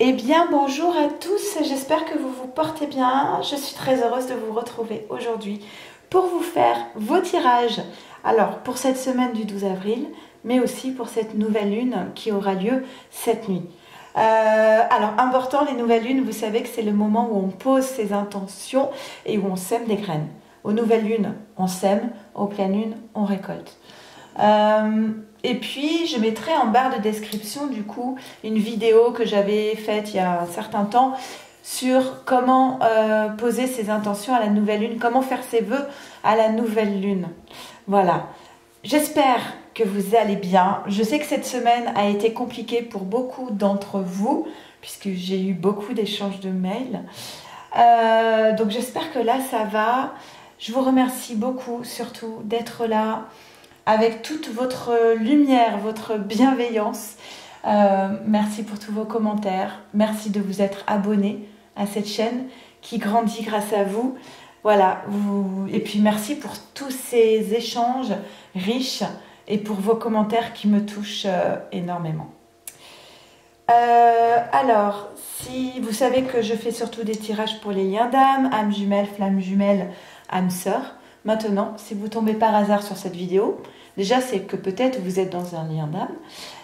Eh bien, bonjour à tous, j'espère que vous vous portez bien. Je suis très heureuse de vous retrouver aujourd'hui pour vous faire vos tirages. Alors, pour cette semaine du 12 avril, mais aussi pour cette nouvelle lune qui aura lieu cette nuit. Alors, important, les nouvelles lunes, vous savez que c'est le moment où on pose ses intentions et où on sème des graines. Aux nouvelles lunes, on sème, aux pleines lunes, on récolte. Et puis je mettrai en barre de description du coup une vidéo que j'avais faite il y a un certain temps sur comment poser ses intentions à la nouvelle lune, comment faire ses vœux à la nouvelle lune. Voilà, j'espère que vous allez bien. Je sais que cette semaine a été compliquée pour beaucoup d'entre vous puisque j'ai eu beaucoup d'échanges de mails. Donc j'espère que là ça va. Je vous remercie beaucoup surtout d'être là avec toute votre lumière, votre bienveillance. Merci pour tous vos commentaires. Merci de vous être abonné à cette chaîne qui grandit grâce à vous. Voilà. Et puis merci pour tous ces échanges riches et pour vos commentaires qui me touchent énormément. Alors, si vous savez que je fais surtout des tirages pour les liens d'âme, âme jumelle, flamme jumelle, âme sœur. Maintenant, si vous tombez par hasard sur cette vidéo, déjà c'est que peut-être vous êtes dans un lien d'âme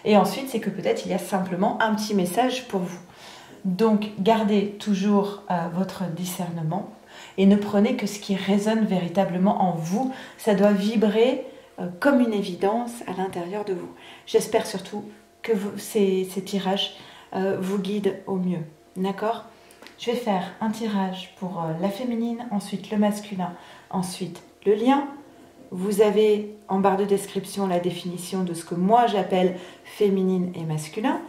et ensuite c'est que peut-être il y a simplement un petit message pour vous. Donc gardez toujours votre discernement et ne prenez que ce qui résonne véritablement en vous. Ça doit vibrer comme une évidence à l'intérieur de vous. J'espère surtout que ces tirages vous guident au mieux. D'accord ? Je vais faire un tirage pour la féminine, ensuite le masculin, ensuite le lien. Vous avez en barre de description la définition de ce que moi j'appelle féminine et masculin.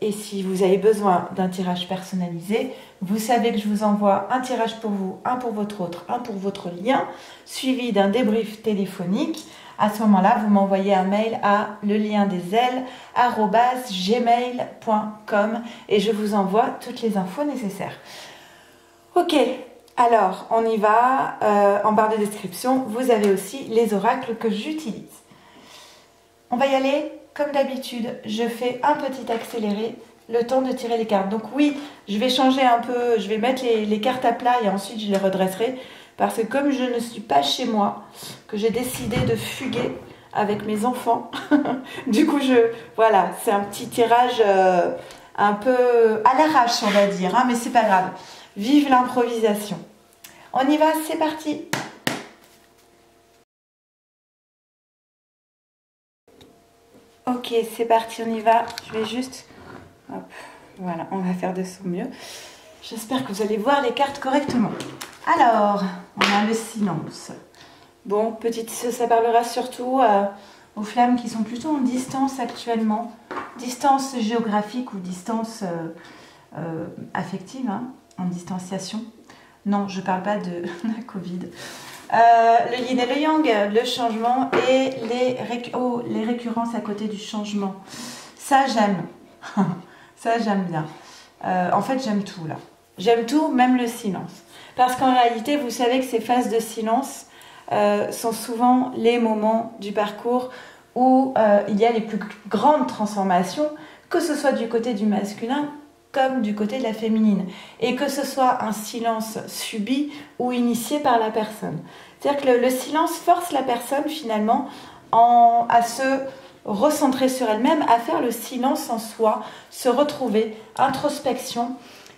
Et si vous avez besoin d'un tirage personnalisé, vous savez que je vous envoie un tirage pour vous, un pour votre autre, un pour votre lien, suivi d'un débrief téléphonique. À ce moment-là, vous m'envoyez un mail à leliendesailes@gmail.com et je vous envoie toutes les infos nécessaires. Ok, alors on y va. En barre de description, vous avez aussi les oracles que j'utilise. On va y aller. Comme d'habitude, je fais un petit accéléré, le temps de tirer les cartes. Donc oui, je vais changer un peu, je vais mettre les cartes à plat et ensuite je les redresserai. Parce que comme je ne suis pas chez moi, que j'ai décidé de fuguer avec mes enfants, du coup, voilà, c'est un petit tirage un peu à l'arrache, on va dire, hein, mais c'est pas grave. Vive l'improvisation. On y va, c'est parti. Ok, c'est parti, on y va. Je vais juste... Hop, voilà, on va faire de son mieux. J'espère que vous allez voir les cartes correctement. Alors, on a le silence. Bon, ça parlera surtout aux flammes qui sont plutôt en distance actuellement. Distance géographique ou distance affective, hein, en distanciation. Non, je ne parle pas de la Covid. Le yin et le yang, le changement et les récurrences à côté du changement. Ça, j'aime. Ça, j'aime bien. En fait, j'aime tout, là. J'aime tout, même le silence. Parce qu'en réalité, vous savez que ces phases de silence sont souvent les moments du parcours où il y a les plus grandes transformations, que ce soit du côté du masculin comme du côté de la féminine. Et que ce soit un silence subi ou initié par la personne. C'est-à-dire que le silence force la personne finalement à se recentrer sur elle-même, à faire le silence en soi, se retrouver, introspection.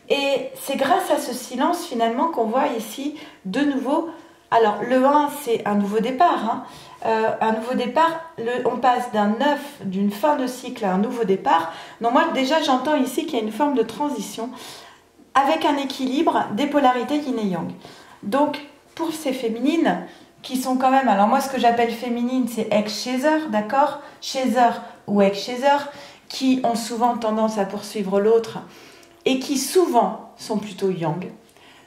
Et c'est grâce à ce silence finalement qu'on voit ici de nouveau. Alors le 1 c'est un nouveau départ, hein. Un nouveau départ, on passe d'un œuf, d'une fin de cycle à un nouveau départ. Donc moi déjà j'entends ici qu'il y a une forme de transition avec un équilibre des polarités yin et yang. Donc pour ces féminines qui sont quand même, alors moi ce que j'appelle féminine c'est ex-chaser, d'accord, chaser ou ex-chaser, qui ont souvent tendance à poursuivre l'autre et qui souvent sont plutôt yang.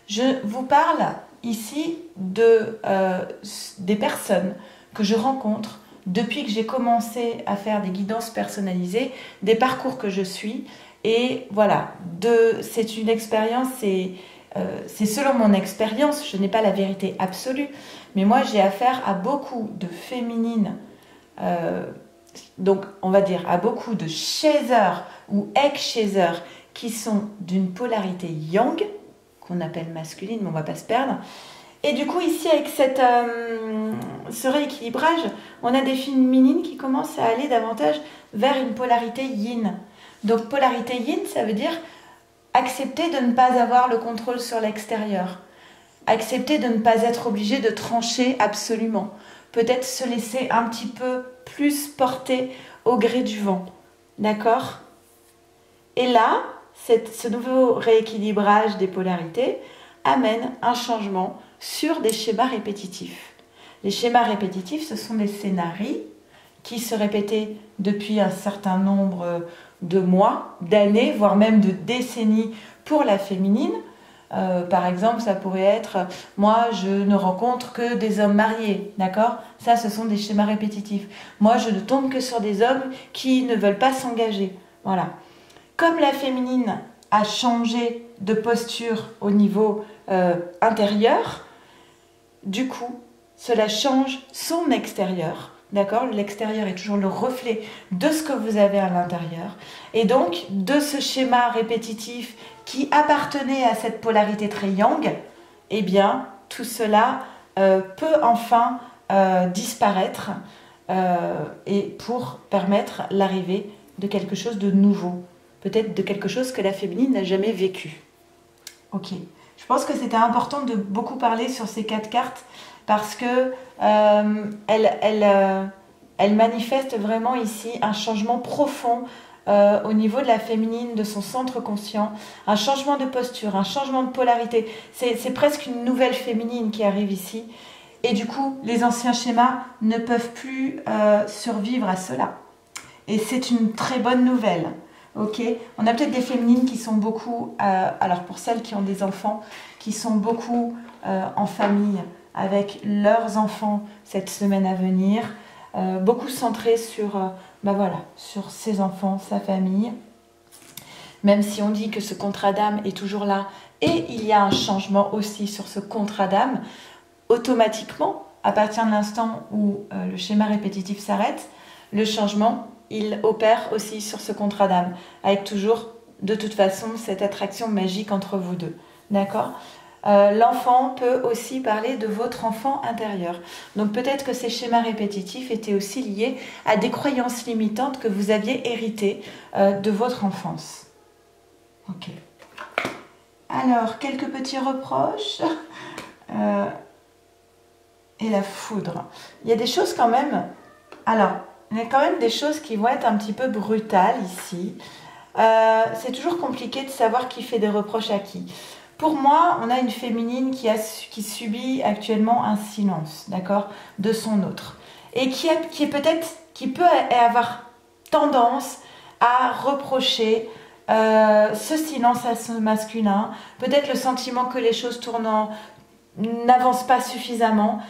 Je vous parle ici des personnes que je rencontre depuis que j'ai commencé à faire des guidances personnalisées, des parcours que je suis. Et voilà, c'est une expérience, c'est selon mon expérience, je n'ai pas la vérité absolue, mais moi j'ai affaire à beaucoup de féminines donc on va dire à beaucoup de chasers ou ex-chasers qui sont d'une polarité yang, qu'on appelle masculine, mais on ne va pas se perdre. Et du coup, ici, avec ce rééquilibrage, on a des féminines qui commencent à aller davantage vers une polarité yin. Donc, polarité yin, ça veut dire accepter de ne pas avoir le contrôle sur l'extérieur. Accepter de ne pas être obligé de trancher absolument. Peut-être se laisser un petit peu plus porter au gré du vent. D'accord ? Et là, ce nouveau rééquilibrage des polarités amène un changement sur des schémas répétitifs. Les schémas répétitifs, ce sont des scénarios qui se répétaient depuis un certain nombre de mois, d'années, voire même de décennies pour la féminine. Par exemple, ça pourrait être « moi, je ne rencontre que des hommes mariés », d'accord ? Ça, ce sont des schémas répétitifs. « Moi, je ne tombe que sur des hommes qui ne veulent pas s'engager ». Voilà. Comme la féminine a changé de posture au niveau intérieur, du coup, cela change son extérieur. D'accord ? L'extérieur est toujours le reflet de ce que vous avez à l'intérieur. Et donc, de ce schéma répétitif qui appartenait à cette polarité très yang, eh bien, tout cela peut enfin disparaître et pour permettre l'arrivée de quelque chose de nouveau. Peut-être de quelque chose que la féminine n'a jamais vécu. Ok. Je pense que c'était important de beaucoup parler sur ces 4 cartes parce que elle manifeste vraiment ici un changement profond au niveau de la féminine, de son centre conscient, un changement de posture, un changement de polarité. C'est presque une nouvelle féminine qui arrive ici. Et du coup, les anciens schémas ne peuvent plus survivre à cela. Et c'est une très bonne nouvelle. Ok, on a peut-être des féminines qui sont beaucoup, alors pour celles qui ont des enfants, qui sont beaucoup en famille avec leurs enfants cette semaine à venir, beaucoup centrées sur, sur ses enfants, sa famille, même si on dit que ce contrat d'âme est toujours là et il y a un changement aussi sur ce contrat d'âme, automatiquement, à partir de l'instant où le schéma répétitif s'arrête, le changement il opère aussi sur ce contrat d'âme, avec toujours, de toute façon, cette attraction magique entre vous deux. D'accord ? L'enfant peut aussi parler de votre enfant intérieur. Donc peut-être que ces schémas répétitifs étaient aussi liés à des croyances limitantes que vous aviez héritées de votre enfance. Ok. Alors, quelques petits reproches. Et la foudre. Il y a des choses quand même... Alors... Il y a quand même des choses qui vont être un petit peu brutales ici. C'est toujours compliqué de savoir qui fait des reproches à qui. Pour moi, on a une féminine qui subit actuellement un silence, d'accord, de son autre. Et qui peut avoir tendance à reprocher ce silence à ce masculin. Peut-être le sentiment que les choses n'avancent pas suffisamment.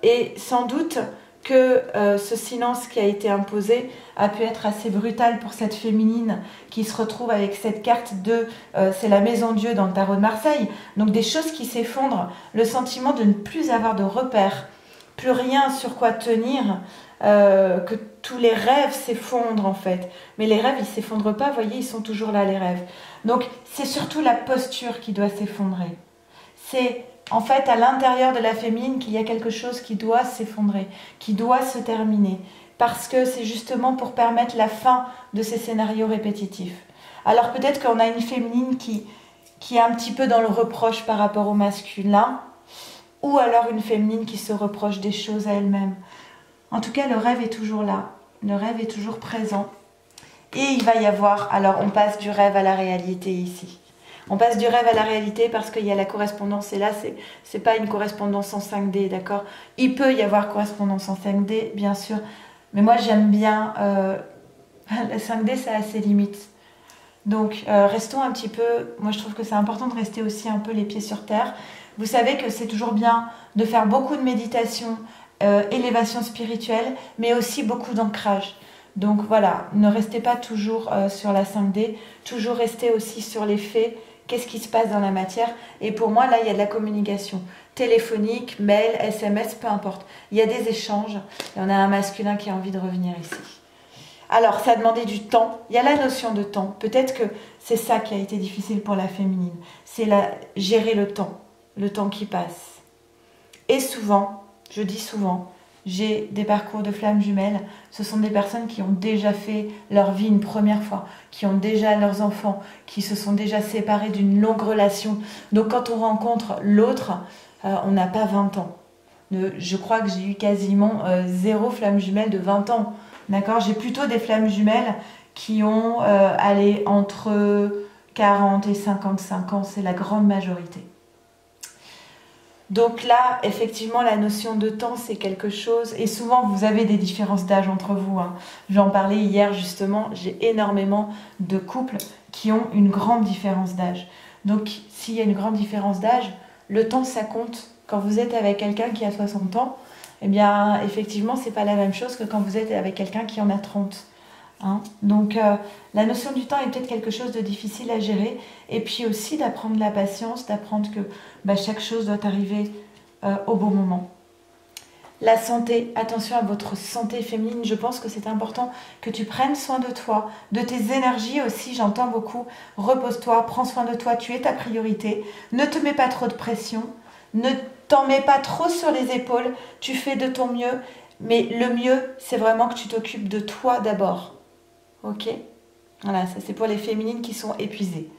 Et sans doute... que ce silence qui a été imposé a pu être assez brutal pour cette féminine qui se retrouve avec cette carte de c'est la maison Dieu dans le tarot de Marseille, donc des choses qui s'effondrent, le sentiment de ne plus avoir de repères, plus rien sur quoi tenir, que tous les rêves s'effondrent en fait, mais les rêves ils s'effondrent pas, vous voyez, ils sont toujours là les rêves, donc c'est surtout la posture qui doit s'effondrer, c'est en fait, à l'intérieur de la féminine, qu'il y a quelque chose qui doit s'effondrer, qui doit se terminer. Parce que c'est justement pour permettre la fin de ces scénarios répétitifs. Alors peut-être qu'on a une féminine qui est un petit peu dans le reproche par rapport au masculin, ou alors une féminine qui se reproche des choses à elle-même. En tout cas, le rêve est toujours là. Le rêve est toujours présent. Et il va y avoir... Alors, on passe du rêve à la réalité ici. On passe du rêve à la réalité parce qu'il y a la correspondance. Et là, c'est pas une correspondance en 5D, d'accord ? Il peut y avoir correspondance en 5D, bien sûr. Mais moi, j'aime bien... la 5D, ça a ses limites. Donc, restons un petit peu... Moi, je trouve que c'est important de rester aussi un peu les pieds sur terre. Vous savez que c'est toujours bien de faire beaucoup de méditation, élévation spirituelle, mais aussi beaucoup d'ancrage. Donc, voilà, ne restez pas toujours sur la 5D. Toujours restez aussi sur les faits qu'est-ce qui se passe dans la matière. Et pour moi, là, il y a de la communication téléphonique, mail, SMS, peu importe. Il y a des échanges et on a un masculin qui a envie de revenir ici. Alors, ça a demandé du temps. Il y a la notion de temps. Peut-être que c'est ça qui a été difficile pour la féminine. C'est gérer le temps qui passe. Et souvent, je dis souvent, j'ai des parcours de flammes jumelles. Ce sont des personnes qui ont déjà fait leur vie une première fois, qui ont déjà leurs enfants, qui se sont déjà séparés d'une longue relation. Donc, quand on rencontre l'autre, on n'a pas 20 ans. Je crois que j'ai eu quasiment 0 flamme jumelle de 20 ans. D'accord, j'ai plutôt des flammes jumelles qui ont entre 40 et 55 ans, c'est la grande majorité. Donc là, effectivement, la notion de temps, c'est quelque chose, et souvent vous avez des différences d'âge entre vous. Hein. J'en parlais hier justement, j'ai énormément de couples qui ont une grande différence d'âge. Donc s'il y a une grande différence d'âge, le temps ça compte. Quand vous êtes avec quelqu'un qui a 60 ans, eh bien, effectivement, c'est pas la même chose que quand vous êtes avec quelqu'un qui en a 30. Hein. Donc, la notion du temps est peut-être quelque chose de difficile à gérer. Et puis aussi d'apprendre la patience, d'apprendre que chaque chose doit arriver au bon moment. La santé, attention à votre santé féminine. Je pense que c'est important que tu prennes soin de toi, de tes énergies aussi. J'entends beaucoup. Repose-toi, prends soin de toi, tu es ta priorité. Ne te mets pas trop de pression. Ne t'en mets pas trop sur les épaules, tu fais de ton mieux, mais le mieux, c'est vraiment que tu t'occupes de toi d'abord. Ok? Voilà, ça c'est pour les féminines qui sont épuisées.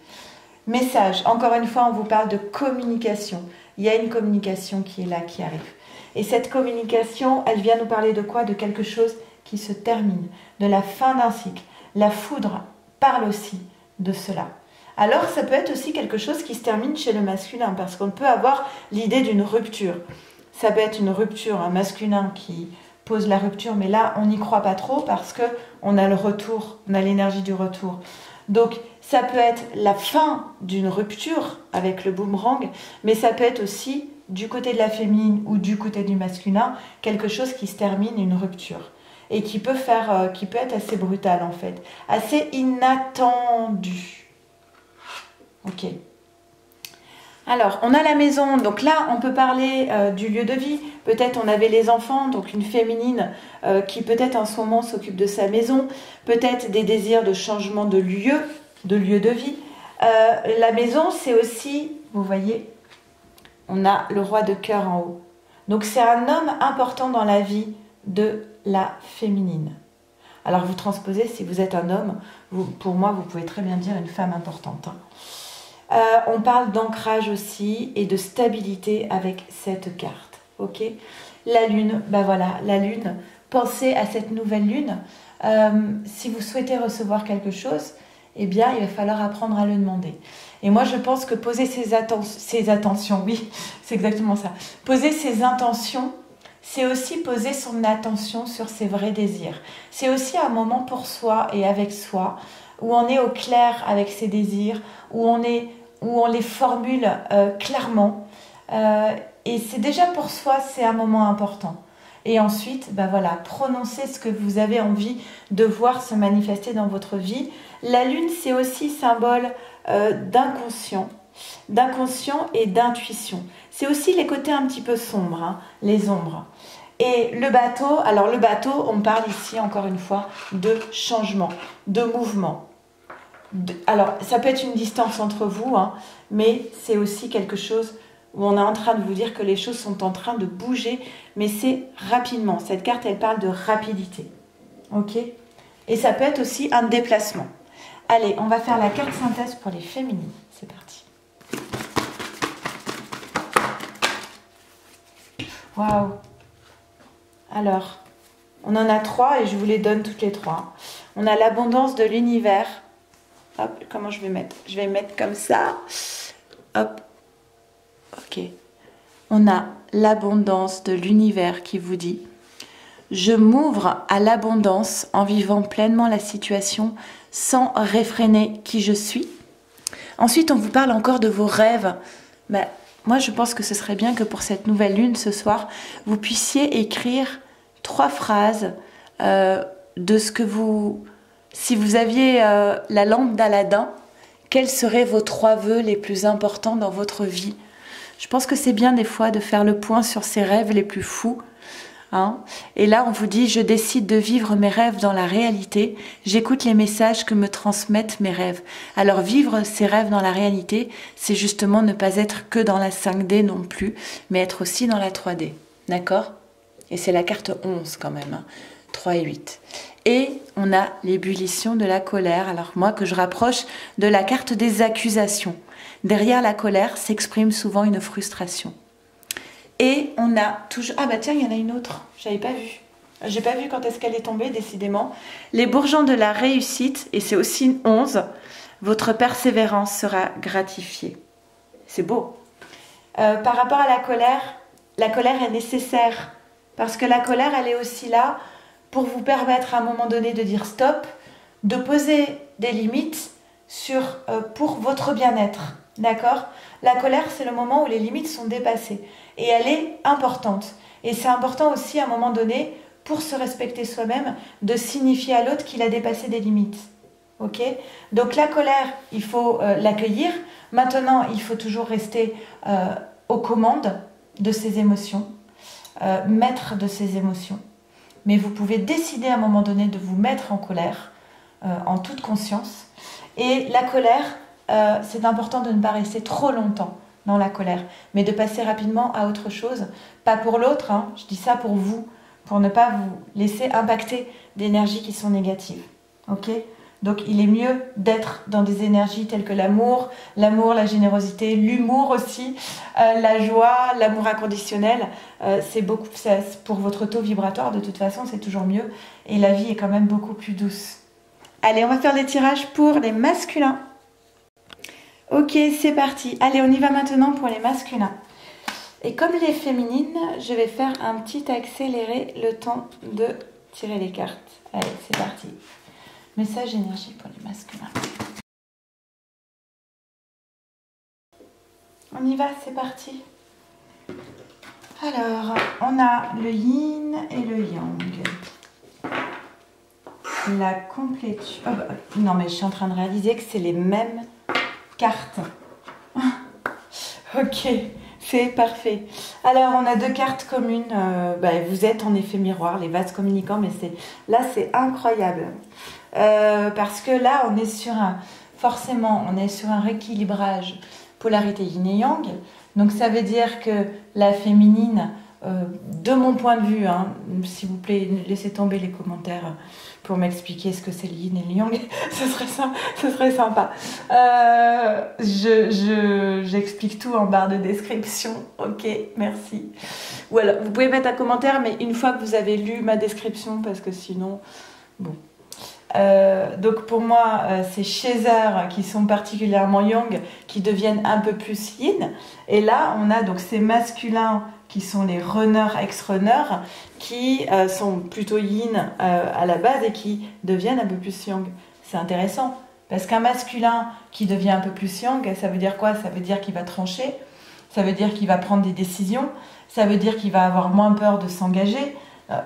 Message, encore une fois, on vous parle de communication. Il y a une communication qui est là, qui arrive. Et cette communication, elle vient nous parler de quoi? De quelque chose qui se termine, de la fin d'un cycle. La foudre parle aussi de cela. Alors, ça peut être aussi quelque chose qui se termine chez le masculin, parce qu'on peut avoir l'idée d'une rupture. Ça peut être une rupture, un masculin qui pose la rupture, mais là, on n'y croit pas trop parce qu'on a le retour, on a l'énergie du retour. Donc, ça peut être la fin d'une rupture avec le boomerang, mais ça peut être aussi, du côté de la féminine ou du côté du masculin, quelque chose qui se termine, une rupture. Et qui peut être assez brutal, en fait. Assez inattendu. Ok. Alors, on a la maison, donc là, on peut parler du lieu de vie. Peut-être on avait les enfants, donc une féminine qui peut-être en ce moment s'occupe de sa maison. Peut-être des désirs de changement de lieu de vie. La maison, c'est aussi, vous voyez, on a le roi de cœur en haut. Donc, c'est un homme important dans la vie de la féminine. Alors, vous transposez, si vous êtes un homme, pour moi, vous pouvez très bien dire une femme importante. Hein. On parle d'ancrage aussi et de stabilité avec cette carte. Ok, la lune, voilà, la lune. Pensez à cette nouvelle lune. Si vous souhaitez recevoir quelque chose, eh bien, il va falloir apprendre à le demander. Et moi, je pense que poser ses attentions, oui, c'est exactement ça. Poser ses intentions, c'est aussi poser son attention sur ses vrais désirs. C'est aussi un moment pour soi et avec soi, où on est au clair avec ses désirs, où on les formule clairement. Et c'est déjà pour soi, c'est un moment important. Et ensuite, voilà, prononcez ce que vous avez envie de voir se manifester dans votre vie. La lune, c'est aussi symbole d'inconscient et d'intuition. C'est aussi les côtés un petit peu sombres, hein, les ombres. Et le bateau, alors le bateau, on parle ici encore une fois de changement, de mouvement. Alors, ça peut être une distance entre vous, hein, mais c'est aussi quelque chose où on est en train de vous dire que les choses sont en train de bouger, mais c'est rapidement. Cette carte, elle parle de rapidité. Ok? Et ça peut être aussi un déplacement. Allez, on va faire la carte synthèse pour les féminines. C'est parti. Waouh! Alors, on en a 3 et je vous les donne toutes les 3. On a l'abondance de l'univers. Hop, comment je vais mettre? Je vais mettre comme ça. Hop. Ok. On a l'abondance de l'univers qui vous dit « Je m'ouvre à l'abondance en vivant pleinement la situation sans réfréner qui je suis. » Ensuite, on vous parle encore de vos rêves. Moi, je pense que ce serait bien que pour cette nouvelle lune ce soir, vous puissiez écrire 3 phrases de ce que vous... Si vous aviez la lampe d'Aladin, quels seraient vos 3 vœux les plus importants dans votre vie. Je pense que c'est bien des fois de faire le point sur ses rêves les plus fous. Hein. Et là, on vous dit, je décide de vivre mes rêves dans la réalité. J'écoute les messages que me transmettent mes rêves. Alors, vivre ses rêves dans la réalité, c'est justement ne pas être que dans la 5D non plus, mais être aussi dans la 3D. D'accord? Et c'est la carte 11 quand même, hein. 3 et 8. Et on a l'ébullition de la colère. Alors moi, que je rapproche de la carte des accusations. Derrière la colère s'exprime souvent une frustration. Et on a toujours... Ah bah tiens, il y en a une autre. J'avais pas vu. J'ai pas vu quand est-ce qu'elle est tombée, décidément. Les bourgeons de la réussite, et c'est aussi une 11. Votre persévérance sera gratifiée. C'est beau. Par rapport à la colère est nécessaire. Parce que la colère, elle est aussi là pour vous permettre à un moment donné de dire stop, de poser des limites pour votre bien-être. D'accord? La colère, c'est le moment où les limites sont dépassées. Et elle est importante. Et c'est important aussi à un moment donné, pour se respecter soi-même, de signifier à l'autre qu'il a dépassé des limites. Ok? Donc la colère, il faut l'accueillir. Maintenant, il faut toujours rester aux commandes de ses émotions, maître de ses émotions. Mais vous pouvez décider à un moment donné de vous mettre en colère, en toute conscience. Et la colère, c'est important de ne pas rester trop longtemps dans la colère, mais de passer rapidement à autre chose. Pas pour l'autre, hein, je dis ça pour vous, pour ne pas vous laisser impacter d'énergies qui sont négatives. Ok ? Donc il est mieux d'être dans des énergies telles que l'amour, la générosité, l'humour aussi, la joie, l'amour inconditionnel. C'est beaucoup, pour votre taux vibratoire, de toute façon, c'est toujours mieux. Et la vie est quand même beaucoup plus douce. Allez, on va faire des tirages pour les masculins. Ok, c'est parti. Allez, on y va maintenant pour les masculins. Et comme les féminines, je vais faire un petit accéléré le temps de tirer les cartes. Allez, c'est parti. Message énergie pour les masculins. On y va, c'est parti. Alors, on a le yin et le yang. La complétude. Oh bah, non, mais je suis en train de réaliser que c'est les mêmes cartes. Ok, c'est parfait. Alors, on a 2 cartes communes. Vous êtes en effet miroir, les vases communicants, mais là, c'est incroyable. Parce que là, on est sur un rééquilibrage polarité yin et yang. Donc, ça veut dire que la féminine, de mon point de vue, hein, s'il vous plaît, laissez tomber les commentaires pour m'expliquer ce que c'est le yin et le yang, ce serait sympa. J'explique tout en barre de description. Ok, merci. Ou alors, vous pouvez mettre un commentaire, mais une fois que vous avez lu ma description, parce que sinon, bon. Donc pour moi, c'est chez eux qui sont particulièrement yang qui deviennent un peu plus yin. Et là, on a donc ces masculins qui sont les runners, ex-runners, qui sont plutôt yin à la base et qui deviennent un peu plus yang. C'est intéressant, parce qu'un masculin qui devient un peu plus yang, ça veut dire quoi? Ça veut dire qu'il va trancher, ça veut dire qu'il va prendre des décisions, ça veut dire qu'il va avoir moins peur de s'engager,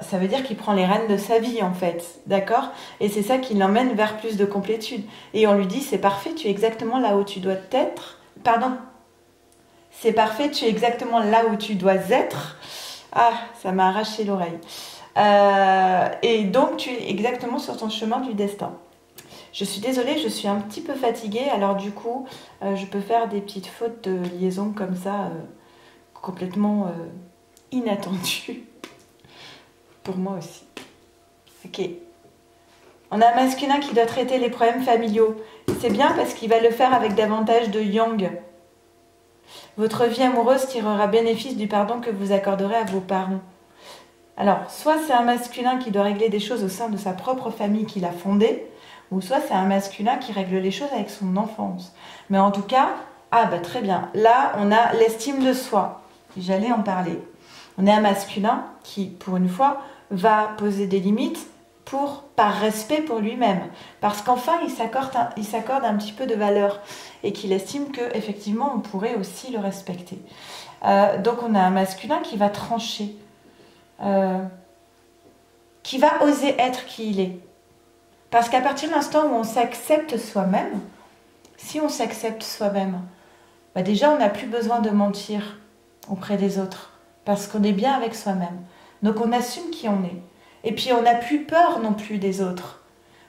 ça veut dire qu'il prend les rênes de sa vie en fait, d'accord? Et c'est ça qui l'emmène vers plus de complétude. Et on lui dit, c'est parfait, tu es exactement là où tu dois être. Pardon. C'est parfait, tu es exactement là où tu dois être. Ah, ça m'a arraché l'oreille. Et donc, tu es exactement sur ton chemin du destin. Je suis désolée, je suis un petit peu fatiguée. Alors du coup, je peux faire des petites fautes de liaison comme ça, complètement inattendues. Pour moi aussi. Ok. On a un masculin qui doit traiter les problèmes familiaux. C'est bien parce qu'il va le faire avec davantage de yang. Votre vie amoureuse tirera bénéfice du pardon que vous accorderez à vos parents. Alors, soit c'est un masculin qui doit régler des choses au sein de sa propre famille qu'il a fondée, ou soit c'est un masculin qui règle les choses avec son enfance. Mais en tout cas, très bien. Là, on a l'estime de soi. J'allais en parler. On a un masculin qui, pour une fois, va poser des limites par respect pour lui-même. Parce qu'enfin, il s'accorde un petit peu de valeur et qu'il estime qu'effectivement, on pourrait aussi le respecter. Donc, on a un masculin qui va trancher, qui va oser être qui il est. Parce qu'à partir de l'instant où on s'accepte soi-même, Si on s'accepte soi-même, bah déjà on n'a plus besoin de mentir auprès des autres parce qu'on est bien avec soi-même. Donc on assume qui on est. Et puis on n'a plus peur non plus des autres.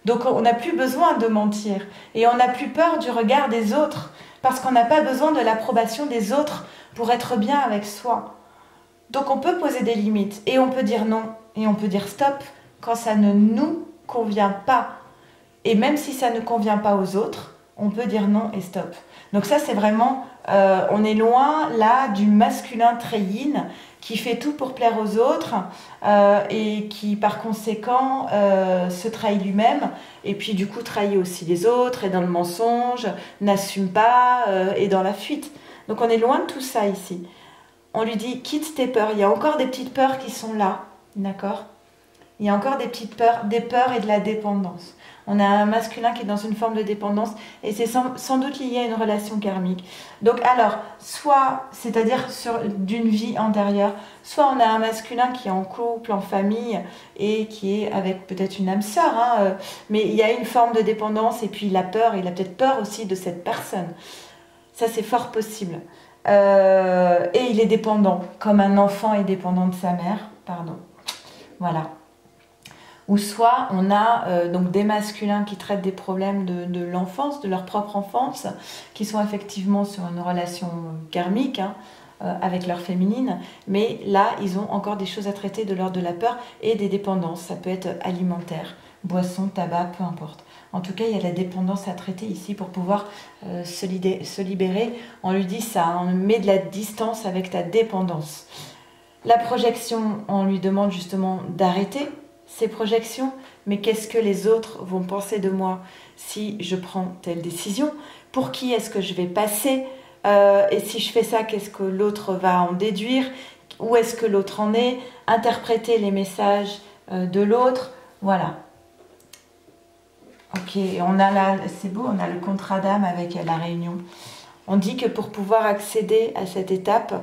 Donc on n'a plus besoin de mentir. Et on n'a plus peur du regard des autres parce qu'on n'a pas besoin de l'approbation des autres pour être bien avec soi. Donc on peut poser des limites et on peut dire non et on peut dire stop quand ça ne nous convient pas. Et même si ça ne convient pas aux autres, on peut dire non et stop. Donc ça c'est vraiment, on est loin là du masculin très yin qui fait tout pour plaire aux autres et qui par conséquent se trahit lui-même et puis du coup trahit aussi les autres, est dans le mensonge, n'assume pas, est dans la fuite. Donc on est loin de tout ça ici. On lui dit quitte tes peurs, il y a encore des petites peurs qui sont là, d'accord? Il y a encore des petites peurs, des peurs et de la dépendance. On a un masculin qui est dans une forme de dépendance et c'est sans doute lié à une relation karmique. Donc alors, soit, c'est-à-dire d'une vie antérieure, soit on a un masculin qui est en couple, en famille et qui est avec peut-être une âme sœur, hein, mais il y a une forme de dépendance et puis il a peur, il a peut-être peur aussi de cette personne. Ça c'est fort possible. Et il est dépendant, comme un enfant est dépendant de sa mère, pardon. Voilà. Ou soit on a donc des masculins qui traitent des problèmes de l'enfance, de leur propre enfance, qui sont effectivement sur une relation karmique hein, avec leur féminine, mais là ils ont encore des choses à traiter de l'ordre de la peur et des dépendances. Ça peut être alimentaire, boisson, tabac, peu importe. En tout cas, il y a de la dépendance à traiter ici pour pouvoir se libérer. On lui dit ça, on met de la distance avec ta dépendance. La projection, on lui demande justement d'arrêter ces projections, mais qu'est-ce que les autres vont penser de moi si je prends telle décision? Pour qui est-ce que je vais passer? Et si je fais ça, qu'est-ce que l'autre va en déduire? Où est-ce que l'autre en est? Interpréter les messages de l'autre, voilà. Ok, on a là, c'est beau, on a le contrat d'âme avec la réunion. On dit que pour pouvoir accéder à cette étape,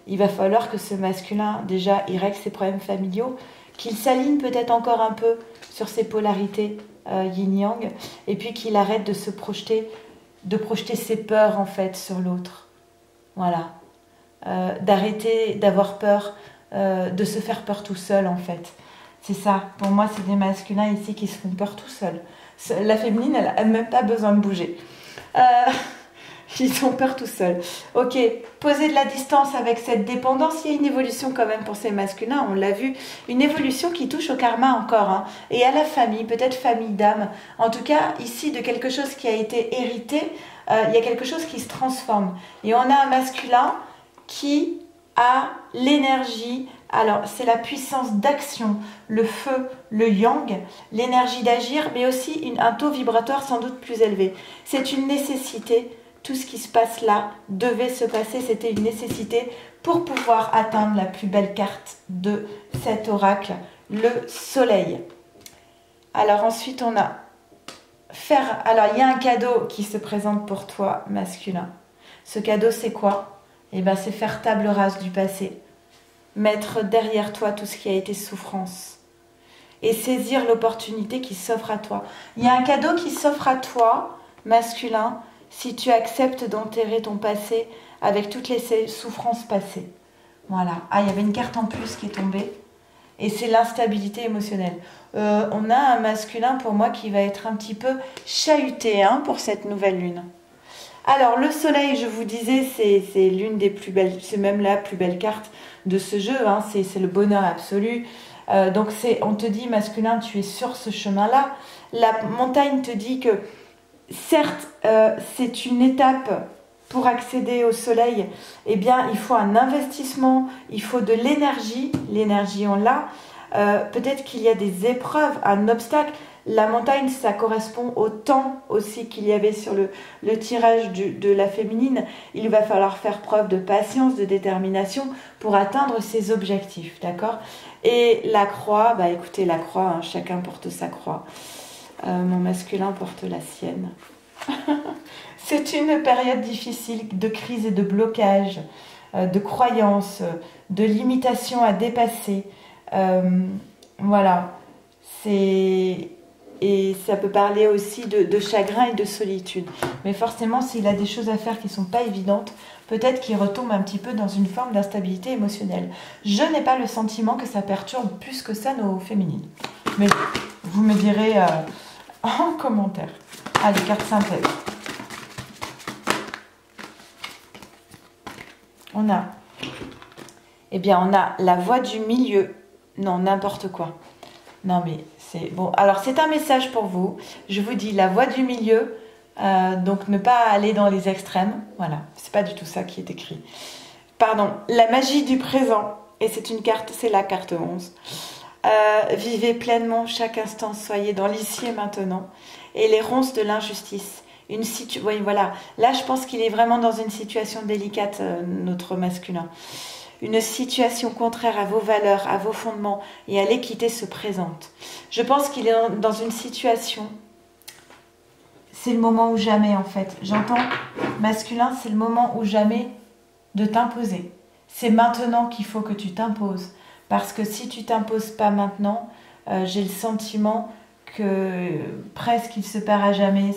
il va falloir que ce masculin, déjà, il règle ses problèmes familiaux, qu'il s'aligne peut-être encore un peu sur ses polarités yin-yang, et puis qu'il arrête de projeter ses peurs en fait sur l'autre. Voilà. D'arrêter d'avoir peur, de se faire peur tout seul en fait. C'est ça. Pour moi, c'est des masculins ici qui se font peur tout seuls. La féminine, elle n'a même pas besoin de bouger. Ils ont peur tout seuls. Ok, poser de la distance avec cette dépendance, il y a une évolution quand même pour ces masculins, on l'a vu, une évolution qui touche au karma encore, hein, et à la famille, peut-être famille d'âme. En tout cas, ici, de quelque chose qui a été hérité, il y a quelque chose qui se transforme. Et on a un masculin qui a l'énergie, alors c'est la puissance d'action, le feu, le yang, l'énergie d'agir, mais aussi un taux vibratoire sans doute plus élevé. C'est une nécessité. Tout ce qui se passe là devait se passer, c'était une nécessité pour pouvoir atteindre la plus belle carte de cet oracle, le soleil. Alors ensuite on a alors il y a un cadeau qui se présente pour toi, masculin. Ce cadeau c'est quoi? Eh bien c'est faire table rase du passé, mettre derrière toi tout ce qui a été souffrance et saisir l'opportunité qui s'offre à toi. Il y a un cadeau qui s'offre à toi, masculin, si tu acceptes d'enterrer ton passé avec toutes les souffrances passées. Voilà. Ah, il y avait une carte en plus qui est tombée. Et c'est l'instabilité émotionnelle. On a un masculin pour moi qui va être un petit peu chahuté hein, pour cette nouvelle lune. Alors, le soleil, je vous disais, c'est l'une des plus belles, c'est même la plus belle carte de ce jeu. Hein, c'est le bonheur absolu. Donc, on te dit, masculin, tu es sur ce chemin-là. La montagne te dit que certes, c'est une étape pour accéder au soleil. Eh bien, il faut un investissement, il faut de l'énergie. L'énergie, on l'a. Peut-être qu'il y a des épreuves, un obstacle. La montagne, ça correspond au temps aussi qu'il y avait sur le tirage de la féminine. Il va falloir faire preuve de patience, de détermination pour atteindre ses objectifs, d'accord? Et la croix, bah écoutez, la croix, hein, chacun porte sa croix. Mon masculin porte la sienne. C'est une période difficile de crise et de blocage, de croyances, de limitations à dépasser. Voilà. Et et ça peut parler aussi de chagrin et de solitude. Mais forcément, s'il a des choses à faire qui ne sont pas évidentes, peut-être qu'il retombe un petit peu dans une forme d'instabilité émotionnelle. Je n'ai pas le sentiment que ça perturbe plus que ça nos féminines. Mais vous me direz en commentaire. Allez, carte synthèse. On a la voix du milieu. Non, n'importe quoi. Non, mais c'est bon. Alors, c'est un message pour vous. Je vous dis la voix du milieu. Donc, ne pas aller dans les extrêmes. Voilà, c'est pas du tout ça qui est écrit. Pardon, la magie du présent. Et c'est une carte, c'est la carte 11. Vivez pleinement chaque instant, soyez dans l'ici et maintenant. Et les ronces de l'injustice. Oui, voilà. Là, je pense qu'il est vraiment dans une situation délicate, notre masculin. Une situation contraire à vos valeurs, à vos fondements et à l'équité se présente. Je pense qu'il est dans une situation... C'est le moment ou jamais, en fait. J'entends masculin, c'est le moment ou jamais de t'imposer. C'est maintenant qu'il faut que tu t'imposes. Parce que si tu t'imposes pas maintenant, j'ai le sentiment que presque il se perd à jamais.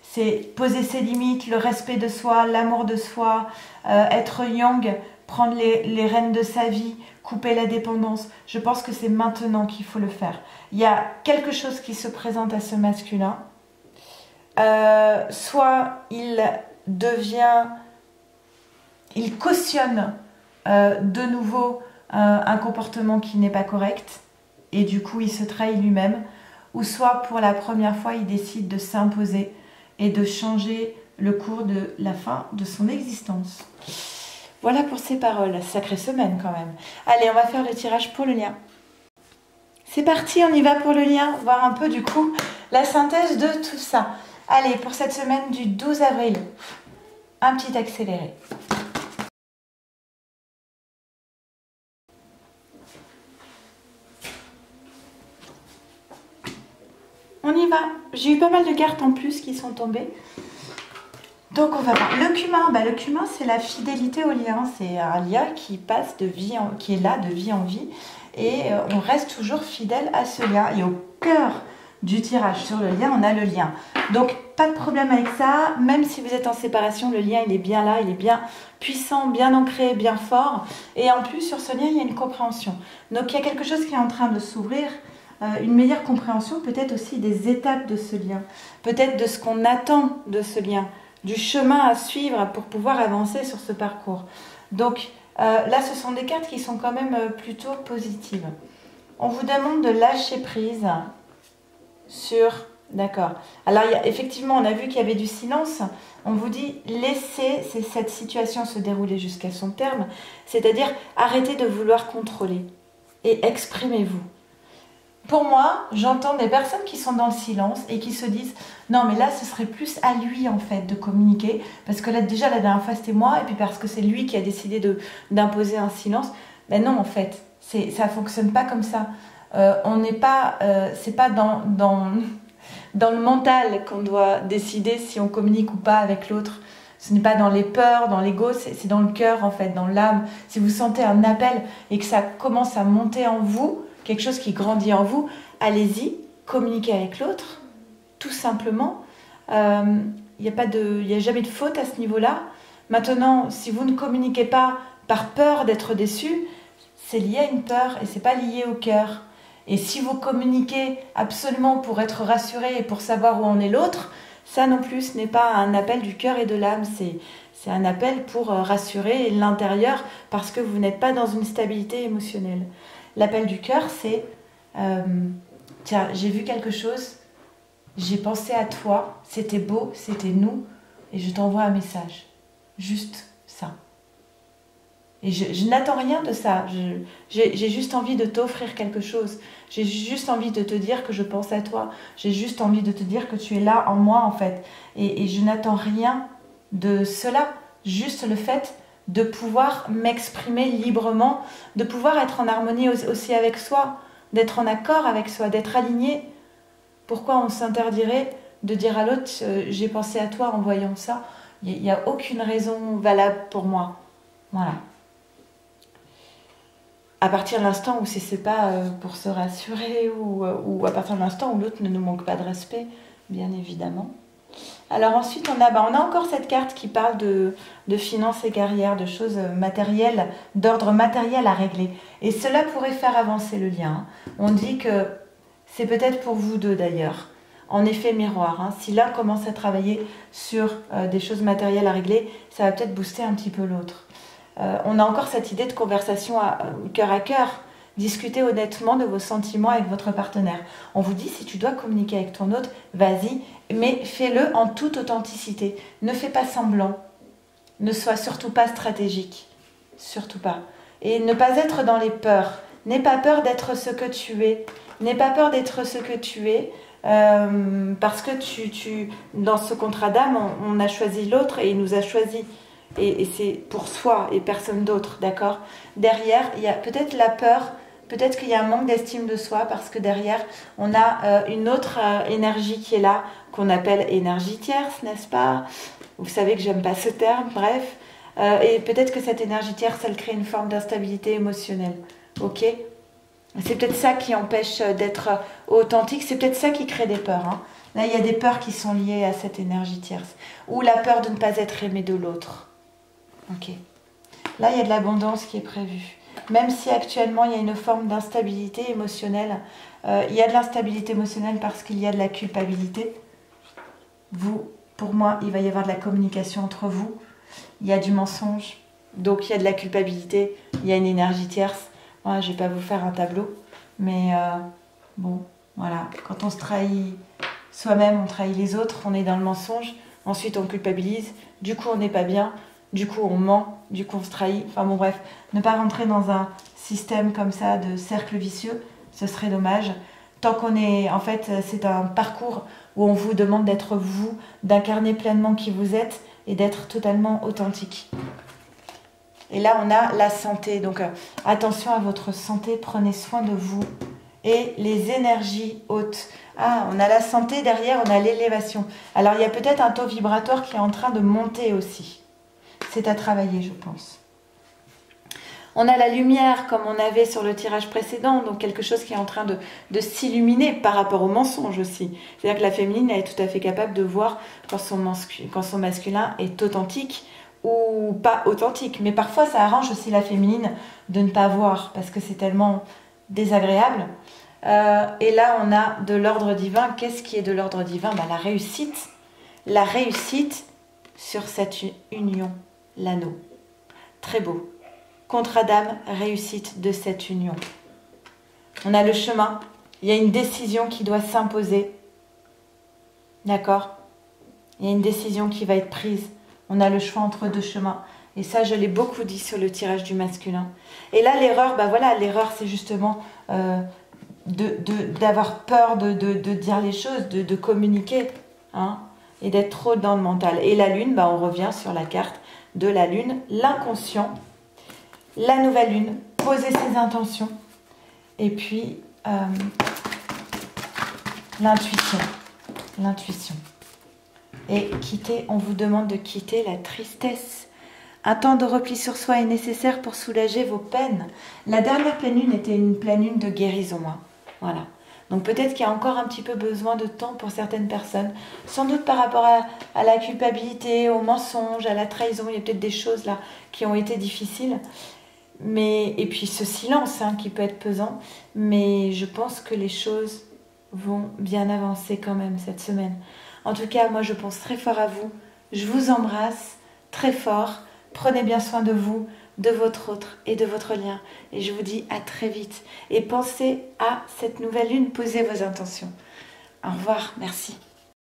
C'est poser ses limites, le respect de soi, l'amour de soi, être yang, prendre les rênes de sa vie, couper la dépendance. Je pense que c'est maintenant qu'il faut le faire. Il y a quelque chose qui se présente à ce masculin. Soit il cautionne de nouveau un comportement qui n'est pas correct et du coup il se trahit lui-même, ou soit pour la première fois il décide de s'imposer et de changer le cours de la fin de son existence. Voilà pour ces paroles, sacrée semaine quand même. Allez, on va faire le tirage pour le lien. C'est parti, on y va pour le lien, voir un peu du coup la synthèse de tout ça. Allez, pour cette semaine du 12 avril, un petit accéléré. On y va. J'ai eu pas mal de cartes en plus qui sont tombées. Donc on va voir. Le cumin, le cumin c'est la fidélité au lien. C'est un lien qui passe qui est là de vie en vie. Et on reste toujours fidèle à ce lien. Et au cœur du tirage sur le lien, on a le lien. Donc pas de problème avec ça. Même si vous êtes en séparation, le lien il est bien là, il est bien puissant, bien ancré, bien fort. Et en plus sur ce lien, il y a une compréhension. Donc il y a quelque chose qui est en train de s'ouvrir. Une meilleure compréhension peut-être aussi des étapes de ce lien. Peut-être de ce qu'on attend de ce lien. Du chemin à suivre pour pouvoir avancer sur ce parcours. Donc là, ce sont des cartes qui sont quand même plutôt positives. On vous demande de lâcher prise sur... D'accord. Alors, effectivement, on a vu qu'il y avait du silence. On vous dit, laissez cette situation se dérouler jusqu'à son terme. C'est-à-dire, arrêtez de vouloir contrôler et exprimez-vous. Pour moi, j'entends des personnes qui sont dans le silence et qui se disent « Non, mais là, ce serait plus à lui, en fait, de communiquer. Parce que là, déjà, la dernière fois, c'était moi. Et puis parce que c'est lui qui a décidé d'imposer un silence. » Mais non, en fait, ça ne fonctionne pas comme ça. On n'est pas... c'est pas dans le mental qu'on doit décider si on communique ou pas avec l'autre. Ce n'est pas dans les peurs, dans l'ego, c'est dans le cœur, en fait, dans l'âme. Si vous sentez un appel et que ça commence à monter en vous, quelque chose qui grandit en vous, allez-y, communiquez avec l'autre, tout simplement. Il n'y a jamais de faute à ce niveau-là. Maintenant, si vous ne communiquez pas par peur d'être déçu, c'est lié à une peur et c'est pas lié au cœur. Et si vous communiquez absolument pour être rassuré et pour savoir où en est l'autre, ça non plus, ce n'est pas un appel du cœur et de l'âme, c'est un appel pour rassurer l'intérieur parce que vous n'êtes pas dans une stabilité émotionnelle. L'appel du cœur, c'est tiens, j'ai vu quelque chose, j'ai pensé à toi, c'était beau, c'était nous, et je t'envoie un message. Juste ça. Et je n'attends rien de ça. J'ai juste envie de t'offrir quelque chose. J'ai juste envie de te dire que je pense à toi. J'ai juste envie de te dire que tu es là en moi, en fait. Et je n'attends rien de cela. Juste le fait de pouvoir m'exprimer librement, de pouvoir être en harmonie aussi avec soi, d'être en accord avec soi, d'être aligné. Pourquoi on s'interdirait de dire à l'autre « j'ai pensé à toi en voyant ça ». Il n'y a aucune raison valable pour moi. Voilà. à partir de l'instant où c'est pas pour se rassurer ou à partir de l'instant où l'autre ne nous manque pas de respect, bien évidemment. Alors ensuite, on a encore cette carte qui parle de finances et carrière, de choses matérielles, d'ordre matériel à régler. Et cela pourrait faire avancer le lien. On dit que c'est peut-être pour vous deux d'ailleurs, en effet miroir. Hein. Si l'un commence à travailler sur des choses matérielles à régler, ça va peut-être booster un petit peu l'autre. On a encore cette idée de conversation cœur à cœur. Discutez honnêtement de vos sentiments avec votre partenaire. On vous dit, si tu dois communiquer avec ton autre, vas-y, mais fais-le en toute authenticité. Ne fais pas semblant. Ne sois surtout pas stratégique. Surtout pas. Et ne pas être dans les peurs. N'aie pas peur d'être ce que tu es. N'aie pas peur d'être ce que tu es. Parce que dans ce contrat d'âme, on a choisi l'autre et il nous a choisi. Et c'est pour soi et personne d'autre, d'accord? Derrière, il y a peut-être la peur, peut-être qu'il y a un manque d'estime de soi parce que derrière, on a une autre énergie qui est là, qu'on appelle énergie tierce, n'est-ce pas? Vous savez que j'aime pas ce terme, bref. Et peut-être que cette énergie tierce, elle crée une forme d'instabilité émotionnelle, ok? C'est peut-être ça qui empêche d'être authentique, c'est peut-être ça qui crée des peurs. Hein. Là, il y a des peurs qui sont liées à cette énergie tierce. Ou la peur de ne pas être aimé de l'autre. Ok. Là, il y a de l'abondance qui est prévue. Même si actuellement, il y a une forme d'instabilité émotionnelle. Il y a de l'instabilité émotionnelle parce qu'il y a de la culpabilité. Vous, pour moi, il va y avoir de la communication entre vous. Il y a du mensonge. Donc, il y a de la culpabilité. Il y a une énergie tierce. Moi, je ne vais pas vous faire un tableau. Mais bon, voilà. Quand on se trahit soi-même, on trahit les autres. On est dans le mensonge. Ensuite, on culpabilise. Du coup, on n'est pas bien. Du coup, on ment, du coup, on se trahit. Enfin bon, bref, ne pas rentrer dans un système comme ça de cercle vicieux, ce serait dommage. Tant qu'on est... En fait, c'est un parcours où on vous demande d'être vous, d'incarner pleinement qui vous êtes et d'être totalement authentique. Et là, on a la santé. Donc, attention à votre santé, prenez soin de vous. Et les énergies hautes. Ah, on a la santé, derrière, on a l'élévation. Alors, il y a peut-être un taux vibratoire qui est en train de monter aussi. C'est à travailler, je pense. On a la lumière, comme on avait sur le tirage précédent, donc quelque chose qui est en train de s'illuminer par rapport au mensonge aussi. C'est-à-dire que la féminine, elle est tout à fait capable de voir quand son masculin est authentique ou pas authentique. Mais parfois, ça arrange aussi la féminine de ne pas voir, parce que c'est tellement désagréable. Et là, on a de l'ordre divin. Qu'est-ce qui est de l'ordre divin? La réussite. La réussite sur cette union. L'anneau. Très beau. Contrat d'âme, réussite de cette union. On a le chemin. Il y a une décision qui doit s'imposer. D'accord? Il y a une décision qui va être prise. On a le choix entre deux chemins. Et ça, je l'ai beaucoup dit sur le tirage du masculin. Et là, l'erreur, l'erreur, c'est justement d'avoir peur de dire les choses, de communiquer, hein, et d'être trop dans le mental. Et la lune, on revient sur la carte de la lune, l'inconscient, la nouvelle lune, poser ses intentions, et puis l'intuition. Et quitter, on vous demande de quitter la tristesse. Un temps de repli sur soi est nécessaire pour soulager vos peines. La dernière pleine lune était une pleine lune de guérison. Hein. Voilà. Donc peut-être qu'il y a encore un petit peu besoin de temps pour certaines personnes, sans doute par rapport à la culpabilité, au mensonge, à la trahison. Il y a peut-être des choses là qui ont été difficiles. Et puis ce silence qui peut être pesant. Mais je pense que les choses vont bien avancer quand même cette semaine. En tout cas, moi je pense très fort à vous. Je vous embrasse très fort. Prenez bien soin de vous, de votre autre et de votre lien. Et je vous dis à très vite. Et pensez à cette nouvelle lune, posez vos intentions. Au revoir, merci.